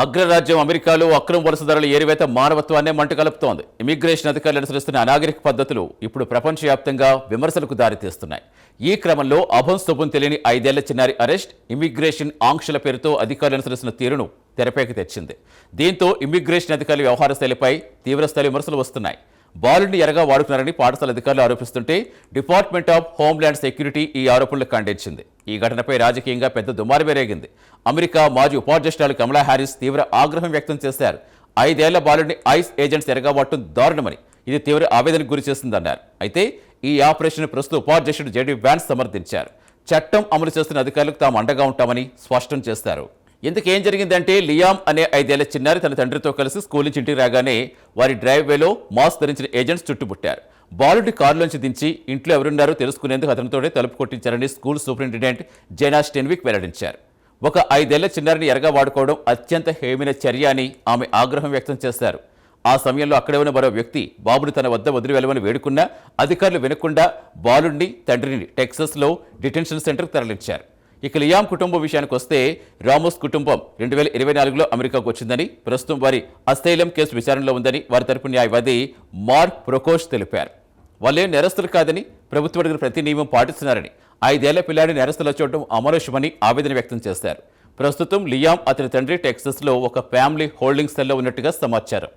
అగ్రరాజ్యం అమెరికాలో అక్రమ వలసదారుల ఏరివేత మానవత్వాన్నే మంటగలుపుతోంది. ఇమిగ్రేషన్ అధికారులు అనుసరిస్తున్న అనాగరిక పద్ధతులు ఇప్పుడు ప్రపంచవ్యాప్తంగా విమర్శలకు దారితీస్తున్నాయి. ఈ క్రమంలో అభం శుభం తెలియని 5 ఏళ్ల చిన్నారి అరెస్ట్, ఇమిగ్రేషన్ ఆంక్షల పేరుతో అధికారులు అనుసరిస్తున్న తీరును తెరపైకి తెచ్చింది. దీంతో ఇమిగ్రేషన్ అధికారుల వ్యవహార శైలిపై తీవ్రస్థాయి విమర్శలు వస్తున్నాయి. బాలుడిని ఎరగా వాడుకున్నారని పాఠశాల అధికారులు ఆరోపిస్తుంటే డిపార్ట్మెంట్ ఆఫ్ హోంల్యాండ్ సెక్యూరిటీ ఈ ఆరోపణలు ఖండించింది. ఈ ఘటనపై రాజకీయంగా పెద్ద దుమారమే రేగింది. అమెరికా మాజీ ఉపాధ్యక్షురాలు కమలా హ్యారిస్ తీవ్ర ఆగ్రహం వ్యక్తం చేశారు. 5 ఏళ్ల బాలుడిని ఐస్ ఏజెంట్స్ ఎరగా వాడటం దారుణమని, ఇది తీవ్ర ఆవేదనకు గురి చేస్తుందన్నారు. అయితే ఈ ఆపరేషన్ ప్రస్తుత ఉపాధ్యక్షుడు జేడీ వ్యాన్స్ సమర్థించారు. చట్టం అమలు చేస్తున్న అధికారులకు తాము అండగా ఉంటామని స్పష్టం చేశారు. ఇందుకేం జరిగిందంటే, లియామ్ అనే 5 ఏళ్ల చిన్నారి తన తండ్రితో కలిసి స్కూల్ నుంచి ఇంటికి రాగానే వారి డ్రైవ్వేలో మాస్క్ ధరించిన ఏజెంట్స్ చుట్టుముట్టారు. బాలుడి కారులోంచి దించి ఇంట్లో ఎవరున్నారో తెలుసుకునేందుకు అతనితోనే తలుపు కొట్టించారని స్కూల్ సూపరింటెండెంట్ జెనా స్టెన్విక్ వెల్లడించారు. ఒక 5 ఏళ్ల చిన్నారిని ఎరగా వాడుకోవడం అత్యంత హేయమైన చర్య అని ఆమె ఆగ్రహం వ్యక్తం చేశారు. ఆ సమయంలో అక్కడే ఉన్న మరో వ్యక్తి బాబుని తన వద్ద వదిలి వెళ్ళమని వేడుకున్నా అధికారులు వినకుండా బాలుడిని, తండ్రిని టెక్సస్లో డిటెన్షన్ సెంటర్కు తరలించారు. ఇక లియామ్ కుటుంబం విషయానికి వస్తే, రామోస్ కుటుంబం 2024లో అమెరికాకు వచ్చిందని, ప్రస్తుతం వారి అసైలం కేసు విచారణలో ఉందని వారి తరపు న్యాయవాది మార్క్ ప్రొకోష్ తెలిపారు. వాళ్ళేం నేరస్తులు కాదని, ప్రభుత్వం అడిగిన ప్రతి నియమం పాటిస్తున్నారని, 5 ఏళ్ల పిల్లాడిని నేరస్తులు చూడటం అమానుషమని ఆవేదన వ్యక్తం చేశారు. ప్రస్తుతం లియామ్, అతని తండ్రి టెక్సస్లో ఒక ఫ్యామిలీ హోల్డింగ్ సెల్లో ఉన్నట్టుగా సమాచారం.